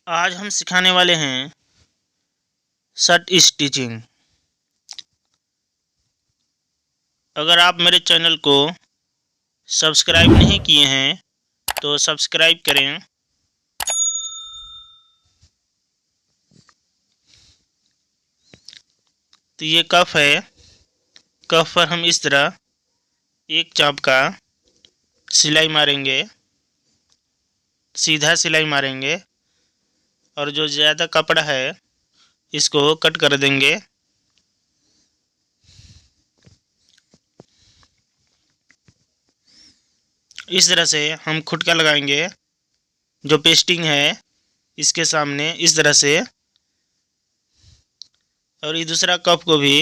आज हम सिखाने वाले हैं शर्ट स्टिचिंग। अगर आप मेरे चैनल को सब्सक्राइब नहीं किए हैं तो सब्सक्राइब करें। तो ये कफ है। कफ पर हम इस तरह एक चाप का सिलाई मारेंगे, सीधा सिलाई मारेंगे और जो ज़्यादा कपड़ा है इसको कट कर देंगे। इस तरह से हम खुटका लगाएंगे, जो पेस्टिंग है इसके सामने इस तरह से, और ये दूसरा कप को भी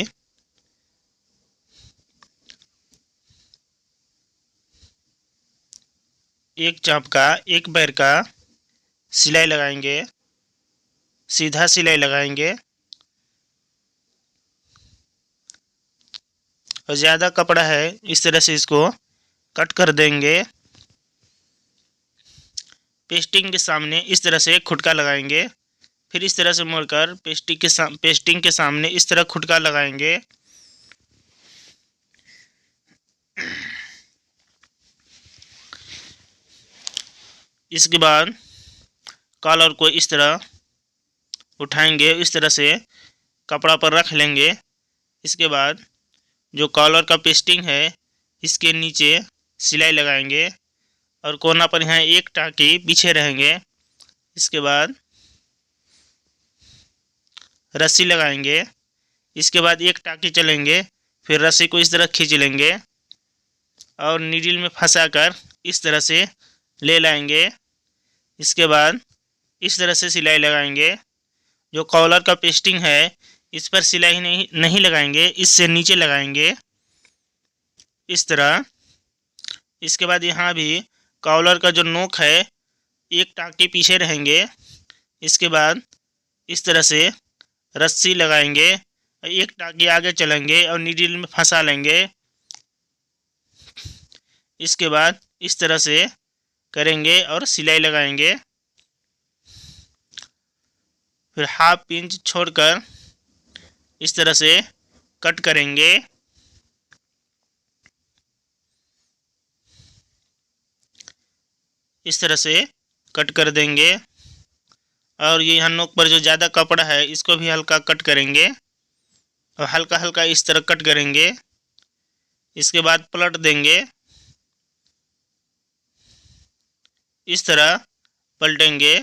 एक चाप का एक पैर का सिलाई लगाएंगे, सीधा सिलाई लगाएंगे और ज़्यादा कपड़ा है इस तरह से इसको कट कर देंगे। पेस्टिंग के सामने इस तरह से खुटका लगाएंगे, फिर इस तरह से मोड़कर पेस्टिंग के सामने इस तरह खुटका लगाएंगे। इसके बाद कॉलर को इस तरह उठाएंगे, इस तरह से कपड़ा पर रख लेंगे। इसके बाद जो कॉलर का पेस्टिंग है इसके नीचे सिलाई लगाएंगे और कोना पर यहाँ एक टाँकी पीछे रहेंगे। इसके बाद रस्सी लगाएंगे, इसके बाद एक टाँकी चलेंगे, फिर रस्सी को इस तरह खींच लेंगे और नीडल में फंसाकर इस तरह से ले लाएंगे। इसके बाद इस तरह से सिलाई लगाएंगे। जो कॉलर का पेस्टिंग है इस पर सिलाई नहीं लगाएंगे, इससे नीचे लगाएंगे इस तरह। इसके बाद यहाँ भी कॉलर का जो नोक है एक टाँकी पीछे रहेंगे। इसके बाद इस तरह से रस्सी लगाएंगे, एक टाँकी आगे चलेंगे और नीडल में फंसा लेंगे। इसके बाद इस तरह से करेंगे और सिलाई लगाएंगे। फिर हाफ इंच छोड़कर इस तरह से कट करेंगे। इस तरह से कट कर देंगे और ये यहाँ नोक पर जो ज़्यादा कपड़ा है इसको भी हल्का कट करेंगे और हल्का हल्का इस तरह कट करेंगे। इसके बाद पलट देंगे, इस तरह पलटेंगे।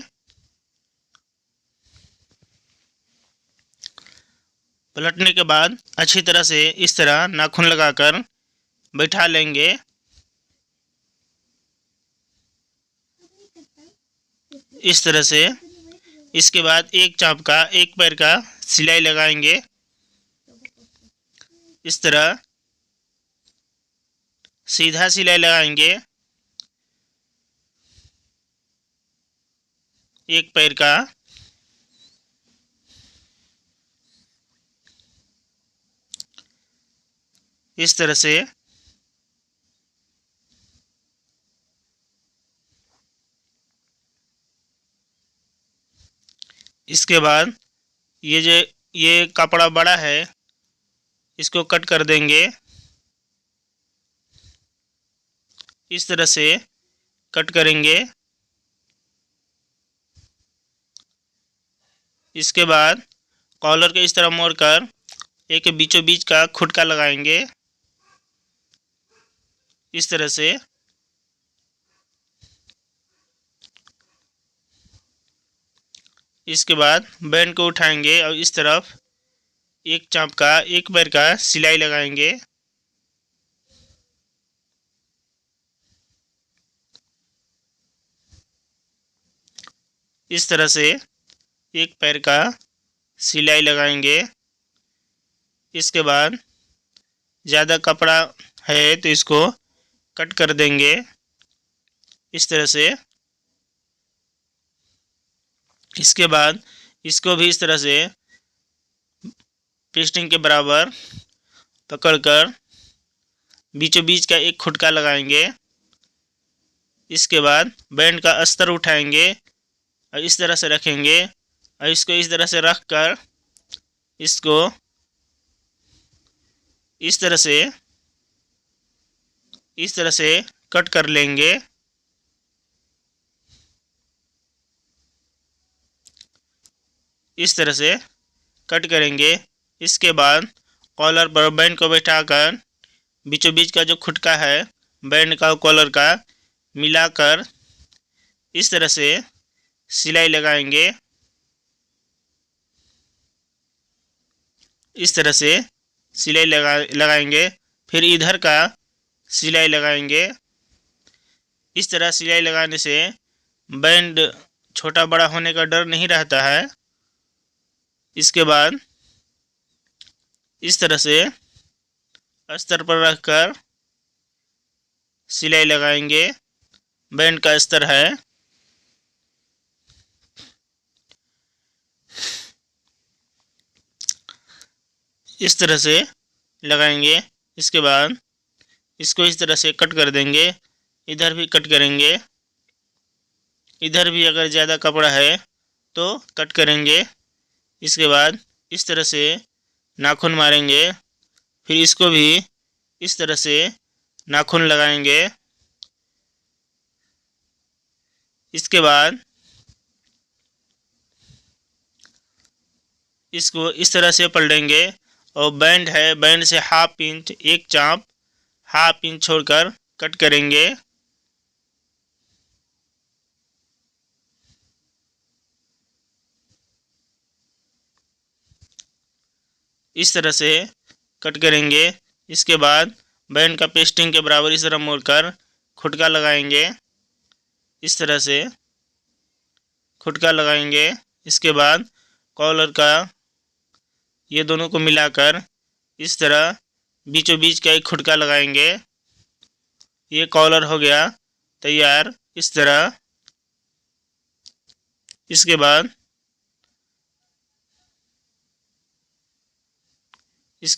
पलटने के बाद अच्छी तरह से इस तरह नाखून लगाकर बैठा लेंगे। इस तरह से इसके बाद एक चाप का एक पैर का सिलाई लगाएंगे। इस तरह सीधा सिलाई लगाएंगे, एक पैर का। इस तरह से इसके बाद ये कपड़ा बड़ा है इसको कट कर देंगे। इस तरह से कट करेंगे। इसके बाद कॉलर के इस तरह मोड़कर एक बीचों बीच का खुटका लगाएंगे इस तरह से। इसके बाद बैंड को उठाएंगे और इस तरफ एक चाप का एक पैर का सिलाई लगाएंगे। इस तरह से एक पैर का सिलाई लगाएंगे। इसके बाद ज़्यादा कपड़ा है तो इसको कट कर देंगे इस तरह से। इसके बाद इसको भी इस तरह से पेस्टिंग के बराबर पकड़कर बीचों बीच का एक खुटका लगाएंगे। इसके बाद बैंड का अस्तर उठाएंगे और इस तरह से रखेंगे और इसको इस तरह से रख कर इसको इस तरह से कट कर लेंगे। इस तरह से कट करेंगे। इसके बाद कॉलर पर बैंड को बैठाकर बीचों बीच का जो खुटका है बैंड का कॉलर का मिलाकर इस तरह से सिलाई लगाएंगे। इस तरह से सिलाई लगाएंगे। फिर इधर का सिलाई लगाएंगे। इस तरह सिलाई लगाने से बैंड छोटा बड़ा होने का डर नहीं रहता है। इसके बाद इस तरह से अस्तर पर रखकर सिलाई लगाएंगे। बैंड का अस्तर है। इस तरह से लगाएंगे। इसके बाद इसको इस तरह से कट कर देंगे। इधर भी कट करेंगे। इधर भी अगर ज़्यादा कपड़ा है तो कट करेंगे। इसके बाद इस तरह से नाखून मारेंगे। फिर इसको भी इस तरह से नाखून लगाएंगे। इसके बाद इसको इस तरह से पलटेंगे और बैंड है बैंड से हाफ इंच एक चाप हाफ इंच छोड़कर कट करेंगे। इस तरह से कट करेंगे। इसके बाद बैंड का पेस्टिंग के बराबर इस तरह मोड़कर खुटका लगाएंगे। इस तरह से खुटका लगाएंगे। इसके बाद कॉलर का ये दोनों को मिलाकर इस तरह बीचों बीच का एक खुटका लगाएंगे। ये कॉलर हो गया तैयार इस तरह। इसके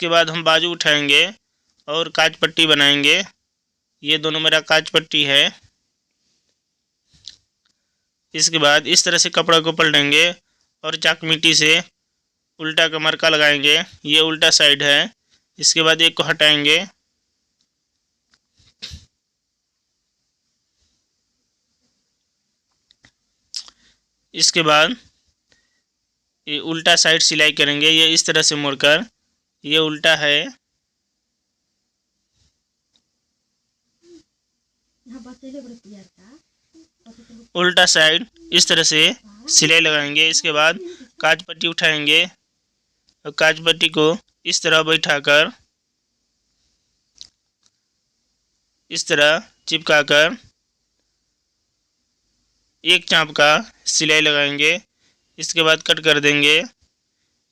बाद हम बाजू उठाएंगे और काज पट्टी बनाएंगे। ये दोनों मेरा काज पट्टी है। इसके बाद इस तरह से कपड़ा को पलटेंगे और चाकमिटी से उल्टा का मरका लगाएंगे। ये उल्टा साइड है। इसके बाद एक को हटाएंगे। इसके बाद ये उल्टा साइड सिलाई करेंगे। ये इस तरह से मोड़कर ये उल्टा है। उल्टा साइड इस तरह से सिलाई लगाएंगे। इसके बाद काज पट्टी उठाएंगे और काज पट्टी को इस तरह बैठाकर इस तरह चिपकाकर एक चाप का सिलाई लगाएंगे। इसके बाद कट कर देंगे।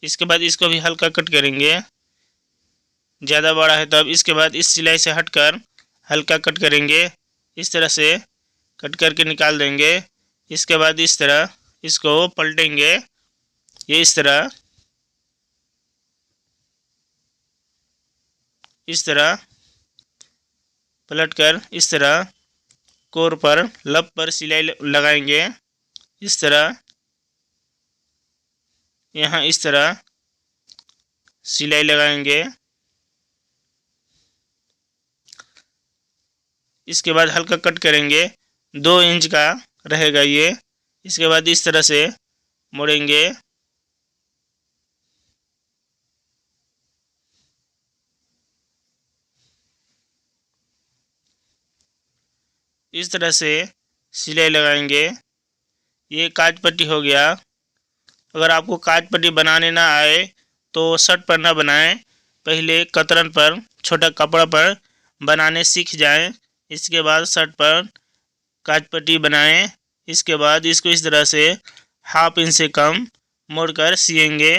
इसके बाद इसको भी हल्का कट करेंगे। ज़्यादा बड़ा है तो अब इसके बाद इस सिलाई से हटकर हल्का कट करेंगे। इस तरह से कट करके निकाल देंगे। इसके बाद इस तरह इसको पलटेंगे। ये इस तरह पलटकर इस तरह कोर पर लब पर सिलाई लगाएंगे। इस तरह यहाँ इस तरह सिलाई लगाएंगे। इसके बाद हल्का कट करेंगे। 2 इंच का रहेगा ये। इसके बाद इस तरह से मोड़ेंगे। इस तरह से सिलाई लगाएंगे। ये काज पट्टी हो गया। अगर आपको काज पट्टी बनाने ना आए तो शर्ट पर ना बनाएं। पहले कतरन पर छोटा कपड़ा पर बनाने सीख जाएं। इसके बाद शर्ट पर काज पट्टी बनाएं। इसके बाद इसको इस तरह से हाफ इंच से कम मोड़कर सिएंगे।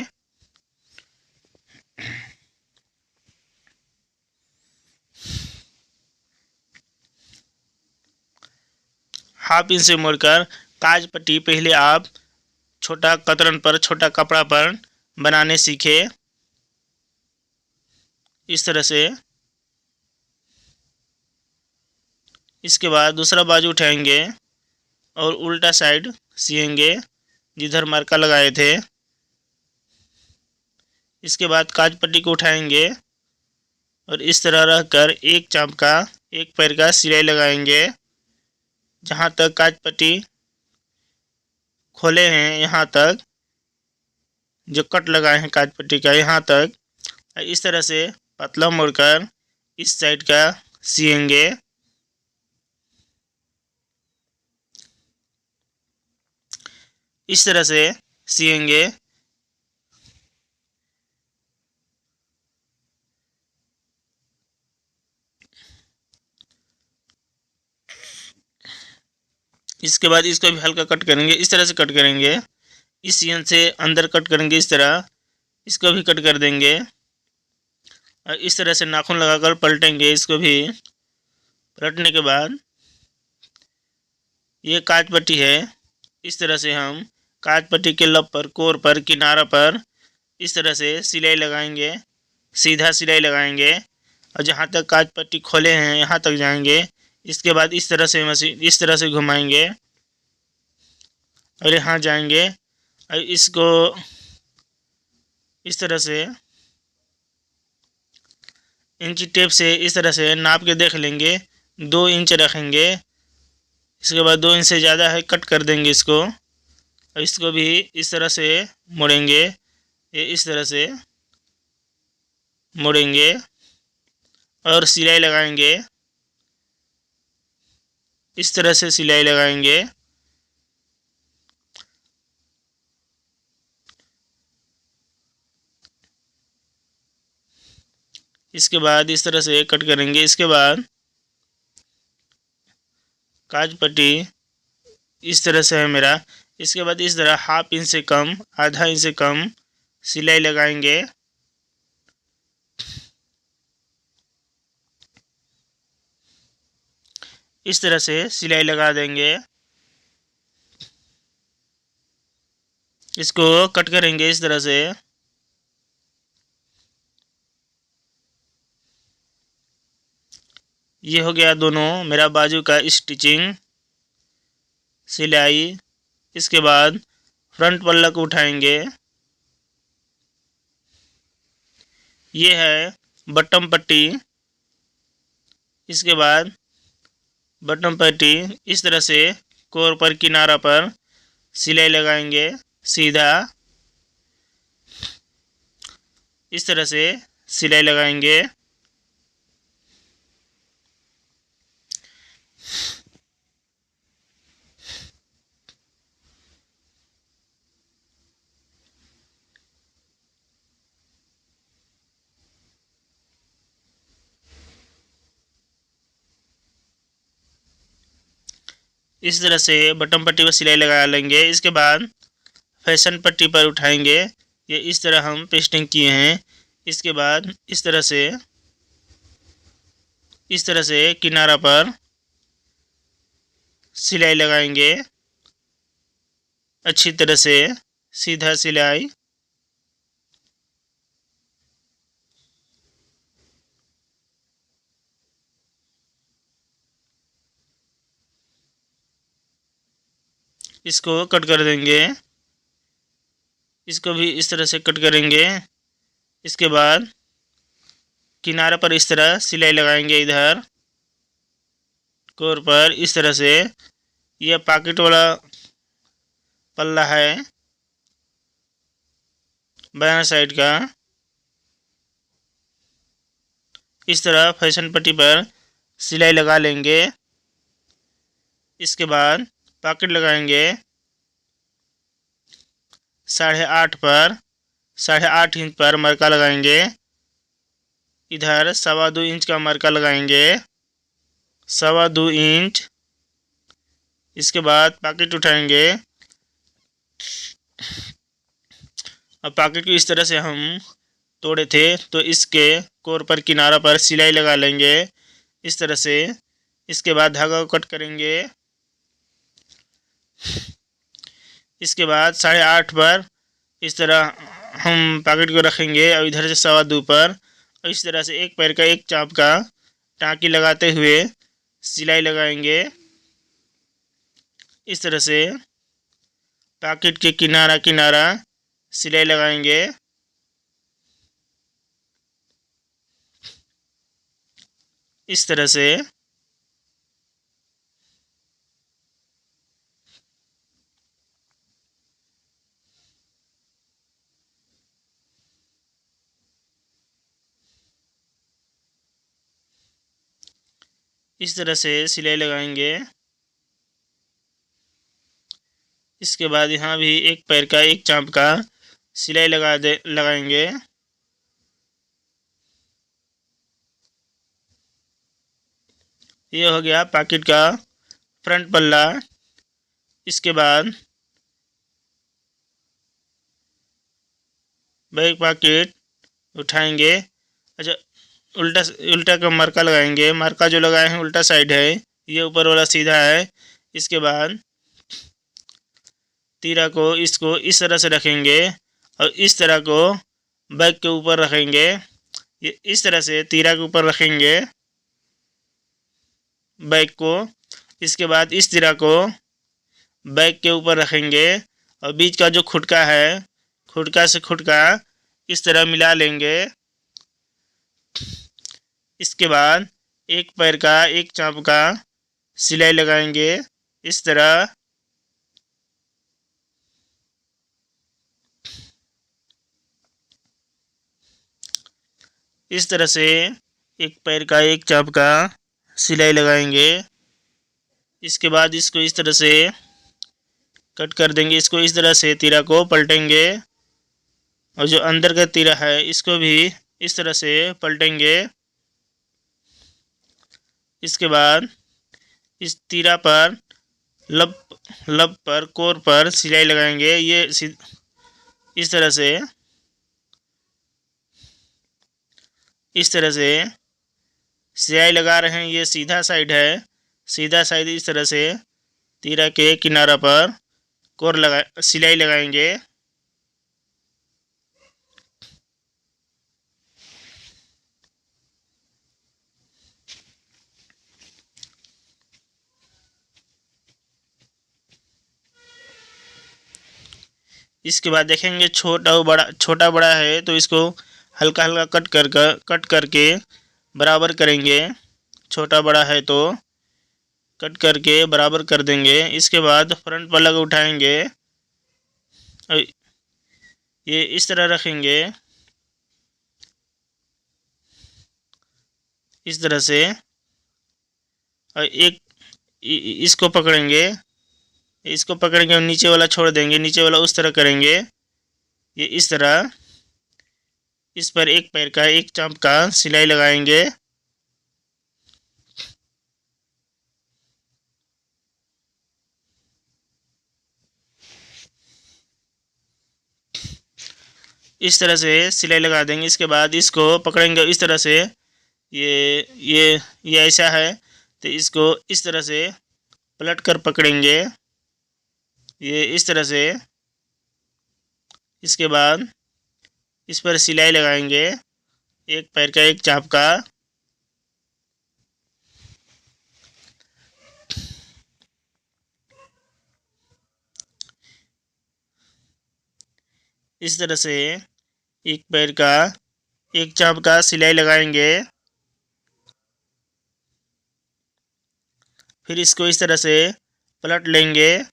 हाफ इंच से मोड़कर काज पट्टी पहले आप छोटा कतरन पर छोटा कपड़ा पर बनाने सीखे। इस तरह से इसके बाद दूसरा बाजू उठाएंगे और उल्टा साइड सिएंगे। जिधर मरका लगाए थे। इसके बाद काज पट्टी को उठाएंगे और इस तरह रहकर एक चाप का एक पैर का सिलाई लगाएंगे। जहाँ तक काज पट्टी खोले हैं यहाँ तक, जो कट लगाए हैं काज पट्टी का यहाँ तक, इस तरह से पतला मोड़कर इस साइड का सिएंगे। इस तरह से सिएंगे। इसके बाद इसको भी हल्का कट करेंगे, इस तरह से कट करेंगे। इस सियन से अंदर कट करेंगे, इस तरह इसको भी कट कर देंगे। और इस तरह से नाखून लगाकर पलटेंगे। इसको भी पलटने के बाद ये काज पट्टी है। इस तरह से हम काज पट्टी के लब पर, कोर पर, किनारा पर इस तरह से सिलाई लगाएंगे, सीधा सिलाई लगाएंगे और जहाँ तक काज पट्टी खोले हैं यहाँ तक जाएंगे। इसके बाद इस तरह से मशीन इस तरह से घुमाएंगे और यहाँ जाएंगे और इसको इस तरह से इंची टेप से इस तरह से नाप के देख लेंगे। 2 इंच रखेंगे। इसके बाद 2 इंच से ज़्यादा है कट कर देंगे इसको। और इसको भी इस तरह से मोड़ेंगे, ये इस तरह से मोड़ेंगे और सिलाई लगाएंगे। इस तरह से सिलाई लगाएंगे। इसके बाद इस तरह से कट करेंगे। इसके बाद काज पट्टी इस तरह से है मेरा। इसके बाद इस तरह ½ इंच से कम, आधा इंच से कम सिलाई लगाएंगे। इस तरह से सिलाई लगा देंगे। इसको कट करेंगे इस तरह से। ये हो गया दोनों मेरा बाजू का स्टिचिंग, सिलाई। इसके बाद फ्रंट पल्ला को उठाएंगे। ये है बटन पट्टी। इसके बाद बटन पट्टी इस तरह से कोर पर, किनारा पर सिलाई लगाएंगे सीधा। इस तरह से सिलाई लगाएंगे। इस तरह से बटन पट्टी पर सिलाई लगा लेंगे। इसके बाद फैशन पट्टी पर उठाएंगे। ये इस तरह हम पेस्टिंग किए हैं। इसके बाद इस तरह से किनारा पर सिलाई लगाएंगे अच्छी तरह से, सीधा सिलाई। इसको कट कर देंगे। इसको भी इस तरह से कट करेंगे। इसके बाद किनारे पर इस तरह सिलाई लगाएंगे। इधर कोर पर इस तरह से। यह पॉकेट वाला पल्ला है बायां साइड का। इस तरह फैशन पट्टी पर सिलाई लगा लेंगे। इसके बाद पॉकेट लगाएंगे 8.5 पर, 8.5 इंच पर मरका लगाएंगे। इधर 2.25 इंच का मरका लगाएंगे, 2.25 इंच। इसके बाद पॉकेट उठाएंगे और पॉकेट को इस तरह से हम तोड़े थे तो इसके कोर पर, किनारा पर सिलाई लगा लेंगे इस तरह से। इसके बाद धागा को कट करेंगे। इसके बाद 8.5 पर इस तरह हम पॉकेट को रखेंगे और इधर से 2.25 पर, और इस तरह से एक पैर का एक चाप का टाँकी लगाते हुए सिलाई लगाएंगे इस तरह से। पॉकेट के किनारा किनारा सिलाई लगाएंगे। इस तरह से सिलाई लगाएंगे। इसके बाद यहाँ भी एक पैर का एक चाँप का सिलाई लगाएंगे। ये हो गया पॉकेट का फ्रंट पल्ला। इसके बाद बैक पॉकेट उठाएंगे। अच्छा, उल्टा उल्टा का मार्का लगाएंगे। मार्का जो लगाए हैं उल्टा साइड है, ये ऊपर वाला सीधा है। इसके बाद तीरा को इसको इस तरह से रखेंगे और इस तरह को बैक के ऊपर रखेंगे। ये इस तरह से तीरा के ऊपर रखेंगे बैक को। इसके बाद इस तीरा को बैक के ऊपर रखेंगे और बीच का जो खुटका है, खुटका से खुटका इस तरह मिला लेंगे। इसके बाद एक पैर का एक चाँप का सिलाई लगाएंगे इस तरह। इस तरह से एक पैर का एक चाँप का सिलाई लगाएंगे। इसके बाद इसको इस तरह से कट कर देंगे। इसको इस तरह से तीरा को पलटेंगे और जो अंदर का तीरा है इसको भी इस तरह से पलटेंगे। इसके बाद इस तीरा पर लब पर कोर पर सिलाई लगाएंगे। ये इस तरह से सिलाई लगा रहे हैं। ये सीधा साइड है, सीधा साइड इस तरह से तीरा के किनारा पर सिलाई लगाएंगे। इसके बाद देखेंगे छोटा बड़ा है तो इसको हल्का हल्का कट करके बराबर करेंगे। छोटा बड़ा है तो कट करके बराबर कर देंगे। इसके बाद फ्रंट पल्ला को उठाएंगे और ये इस तरह रखेंगे, इस तरह से। और इसको पकड़ेंगे और नीचे वाला छोड़ देंगे, नीचे वाला उस तरह करेंगे। ये इस तरह इस पर एक पैर का एक चाँप का सिलाई लगाएंगे। इस तरह से सिलाई लगा देंगे। इसके बाद इसको पकड़ेंगे इस तरह से। ये ऐसा है तो इसको इस तरह से पलट कर पकड़ेंगे, ये इस तरह से। इसके बाद इस पर सिलाई लगाएंगे एक पैर का एक चाँप का। इस तरह से एक पैर का एक चाँप का सिलाई लगाएंगे। फिर इसको इस तरह से पलट लेंगे।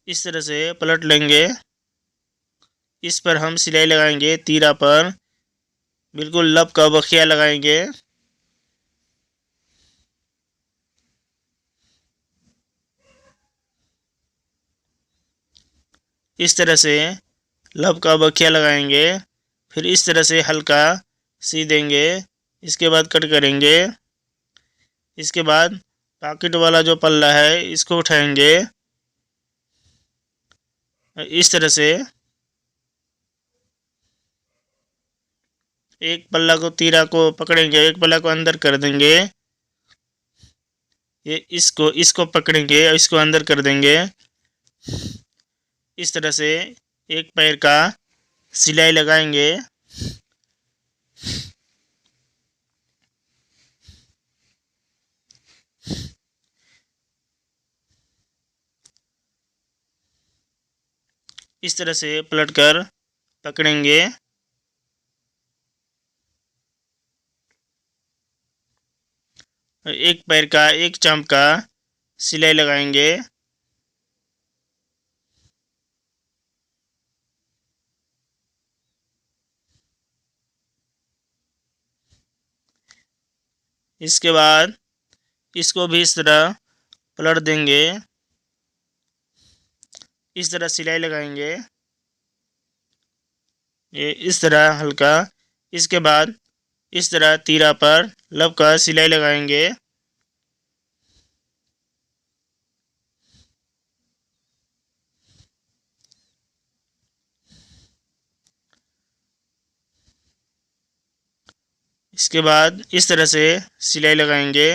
इस तरह से पलट लेंगे। इस पर हम सिलाई लगाएंगे तीरा पर, बिल्कुल लब का बखिया लगाएंगे। इस तरह से लब का बखिया लगाएंगे। फिर इस तरह से हल्का सी देंगे। इसके बाद कट करेंगे। इसके बाद पॉकेट वाला जो पल्ला है इसको उठाएंगे इस तरह से। एक पल्ला को तीरा को पकड़ेंगे, एक पल्ला को अंदर कर देंगे। ये इसको पकड़ेंगे और इसको अंदर कर देंगे। इस तरह से एक पैर का सिलाई लगाएंगे। इस तरह से पलटकर पकड़ेंगे। एक पैर का एक चाँप का सिलाई लगाएंगे। इसके बाद इसको भी इस तरह पलट देंगे। इस तरह सिलाई लगाएंगे, ये इस तरह हल्का। इसके बाद इस तरह तीरा पर लब का सिलाई लगाएंगे। इसके बाद इस तरह से सिलाई लगाएंगे।